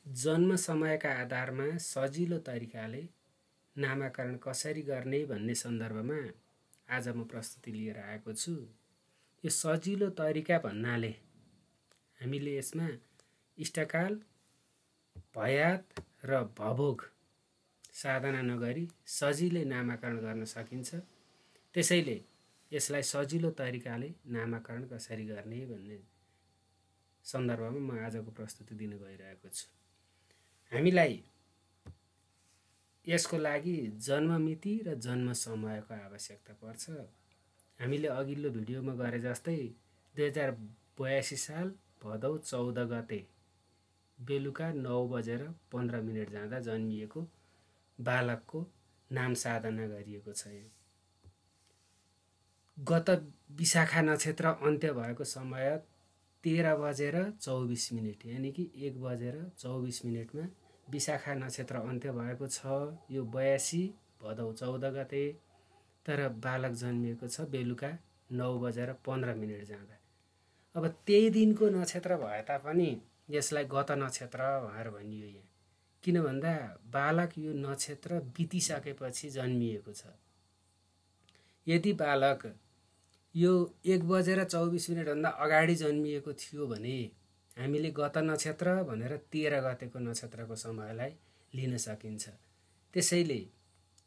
जन्म समयका आधारमा सजिलो तरिकाले नामाकरण कसरी गर्ने भन्ने सन्दर्भमा आज म प्रस्तुति लिएर आएको छु। यो सजिलो तरिका भन्नाले हामीले यसमा इष्टकाल, भयात र भभोग साधना नगरी सजिलै नामाकरण गर्न सकिन्छ। त्यसैले यसलाई सजिलो तरिकाले नामाकरण कसरी गर्ने भन्ने सन्दर्भमा म आजको प्रस्तुति दिन गइरहेको छु। हामीलाई यसको लागि जन्म मिति र जन्म समयको आवश्यकता पर्छ। हामीले अघिल्लो भिडियोमा गरे जस्तै 2082 साल भदौ 14 गते बेलुका 9:15 जाँदा जन्मिएको बालकको नाम साधना गरिएको छ। गत विशाखा नक्षत्र अन्त्य भएको समय 13:24 यानि कि 1:24 मा विशाखा नक्षत्र अन्त्य भएको छ। यो 82 भदौ 14 गते, तर बालक जन्मिएको छ बेलुका 9:15 जाँदा। अब त्यही दिनको नक्षत्र भए तापनि यसलाई गत नक्षत्र भनेर भनियो यहाँ। किन भन्दा बालक यो नक्षत्र बितिसकेपछि जन्मिएको छ। यदि बालक यो 1:24 भन्दा अगाडि जन्मिएको थियो भने हामीले गत नक्षत्र भनेर 13 गतेको नक्षत्रको समयलाई लिन सकिन्छ। त्यसैले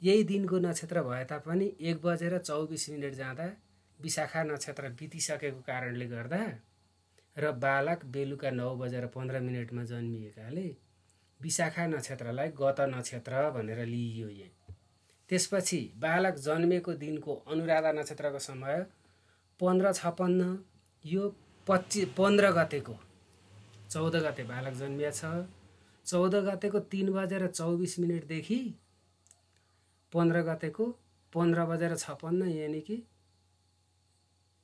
यही दिनको नक्षत्र भए तापनि 1:24 जाँदा विशाखा नक्षत्र बितिसकेको कारणले गर्दा र बालक बेलुका 9:15 मा जन्मिएकाले विशाखा नक्षत्रलाई गत नक्षत्र भनेर लिइयो यहाँ। त्यसपछि बालक जन्मेको दिनको अनुराधा नक्षत्रको समय 15:56, यो 15 गतेको 14 गते बालक जन्मिया छ। 14 गतेको 3:24 देखि 15 गतेको 15:56 यानि कि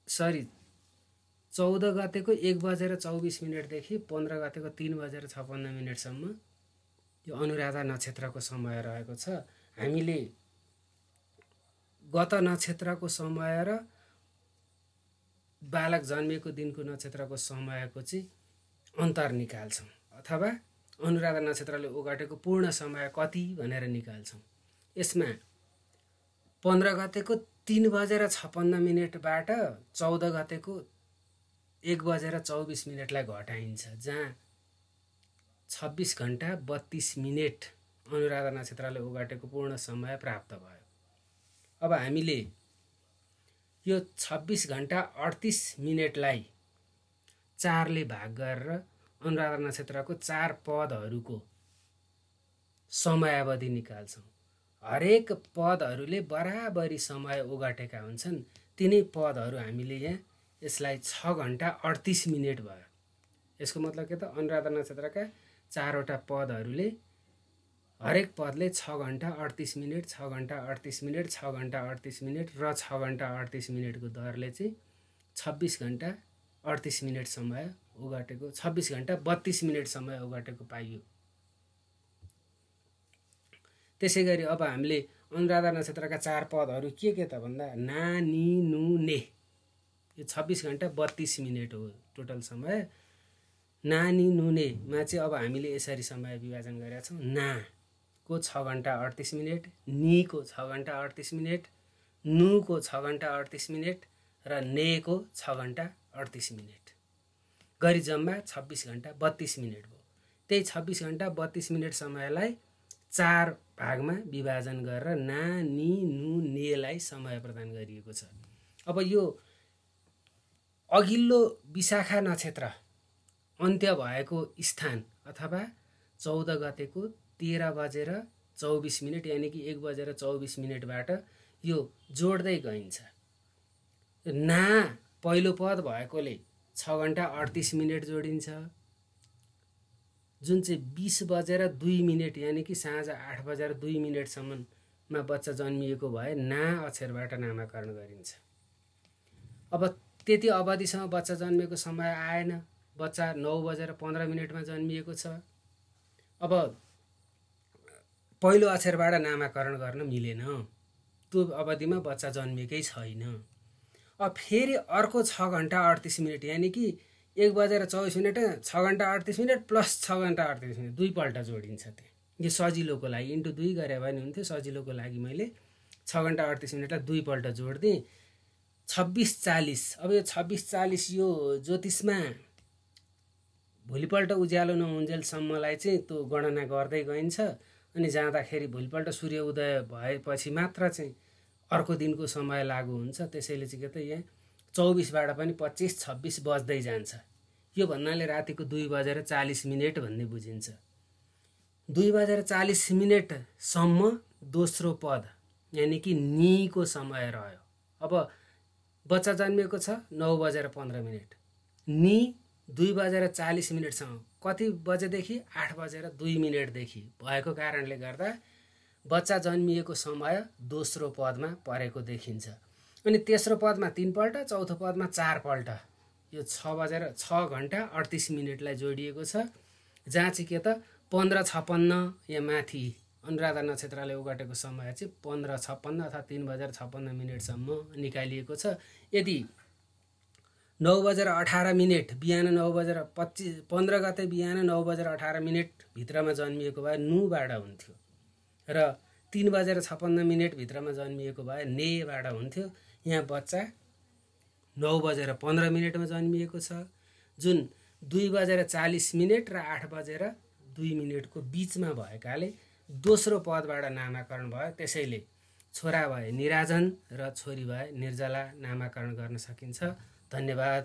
14 गतेको 1:24 देखि 15 गतेको 3:56 सम्म यो अनुराधा नक्षत्रको समय रहेको छ। हामीले गत नक्षत्रको समय र बालक जन्मेको दिनको नक्षत्रको समयको चाहिँ अन्तर निकाल्छौँ, अथवा अनुराधा नक्षत्रले ओगटेको पूर्ण समय कति भनेर निकाल्छौँ। यसमा 15 गतेको 3:56 बाट 14 गतेको 1:24 लाई घटाइन्छ, जहाँ 26 घण्टा 32 मिनेट अनुराधा नक्षत्रले ओगटेको पूर्ण समय प्राप्त भयो। अब हामीले यो 26 घण्टा 38 मिनेटलाई 4 ले भाग गरेर अनुराधा नक्षत्रको 4 पदहरूको समयावधि निकाल्छौँ। हरेक पदहरूले बराबरी समय ओगटेका हुन्छन्। तिनै पदहरू हामीले यहाँ यसलाई 6 घण्टा 38 मिनेट भयो। यसको मतलब के त, अनुराधा नक्षत्रका 4 वटा पदहरूले हरेक पदले 6 घण्टा 38 मिनेट, 6 घण्टा 38 मिनेट, 6 घण्टा 38 मिनेट र 6 घण्टा 38 मिनेटको दरले चाहिँ 26 घण्टा 38 मिनेट समय ओगटेको, 26 घण्टा 32 मिनेट समय ओगटेको पाइयो। त्यसै गरी अब हामीले अनुराधा नक्षत्रका 4 पदहरू के त भन्दा ना, नि, नु, ने। यो 26 घण्टा 32 मिनेट हो टोटल समय। ना, नि, नु, नेमा चाहिँ अब हामीले यसरी समय विभाजन गरेका छौँ। ना को 6 घण्टा 38 मिनेट, नि को 6 घण्टा 38 मिनेट, नु को 6 घण्टा 38 मिनेट र ने को 6 घण्टा 38 मिनेट गरी जम्मा 26 घण्टा 32 मिनेट भयो। त्यही 26 घण्टा 32 मिनेट समयलाई 4 भागमा विभाजन गरेर ना, नि, नु, नेलाई समय प्रदान गरिएको छ। अब यो अघिल्लो विशाखा नक्षत्र अन्त्य भएको स्थान अथवा 14 गतेको 13:24 यानि कि 1:24 बाट यो जोड्दै गइन्छ। ना पहिलो पद भएकोले 6 घण्टा 38 मिनेट जोडिन्छ, जुन चाहिँ 20:02 यानि कि साँझ 8:02 सम्ममा बच्चा जन्मिएको भए ना अक्षरबाट नामाकरण गरिन्छ। अब त्यति अवधिसम्म बच्चा जन्मेको समय आएन, बच्चा 9:15 मा जन्मिएको छ। अब पहिलो अक्षरबाट नामाकरण गर्न मिलेन, त्यो अवधिमा बच्चा जन्मेकै छैन। अब फेरि अर्को 6 घण्टा 38 मिनेट यानि कि 1:24 6 घण्टा 38 मिनट प्लस 6 घण्टा 38 मिनट दुईपल्ट जोडिन्छ। त्यो यो सजिलोको लागि इन्टु 2 गरे भने हुन्थ्यो। सजिलोको लागि मैले 6 घण्टा 38 मिनटलाई दुईपल्ट जोडिदिएँ। 26:40। अब यो 26:40 यो ज्योतिषमा भोलिपल्ट उज्यालो नहुन्जेलसम्मलाई चाहिँ त्यो गणना गर्दै गइन्छ। अनि जाँदाखेरि भोलिपल्ट सूर्य उदय भएपछि मात्र चाहिँ अर्को दिनको समय लागु हुन्छ। त्यसैले चाहिँ के त यहाँ 24बाट पनि 25 26 बज्दै जान्छ। यो भन्नाले रातिको 2:40 भन्ने बुझिन्छ। 2:40 दोस्रो पद यानि कि नीको समय रह्यो। अब बच्चा जन्मिएको छ 9:15 नी 2:40 कति बजेदेखि 8:02 भएको कारणले गर्दा बच्चा जन्मिएको समय दोस्रो पदमा परेको देखिन्छ। अनि तेस्रो पदमा 3 पल्ट, चौथो पदमा 4 पल्ट यो 6 घण्टा 38 मिनटलाई जोडिएको छ। जहाँ चाहिँ के त 15:56 यहाँ माथि अनुराधा नक्षत्रले ओगटेको समय चाहिँ 15:56 अथवा 3:56 निकालिएको छ। यदि 9:18 बिहान 9:15 गते बिहान 9:18 भित्रमा जन्मिएको भए नुबाट हुन्थ्यो र 3:56 भित्रमा जन्मिएको भए नेबाट हुन्थ्यो। यहाँ बच्चा 9:15 जन्मिएको छ, जुन 2:40 र 8:02 को बिचमा भएकाले दोस्रो पदबाट नामाकरण भयो। त्यसैले छोरा भए निराजन र छोरी भए निर्जला नामाकरण गर्न सकिन्छ। धन्यवाद।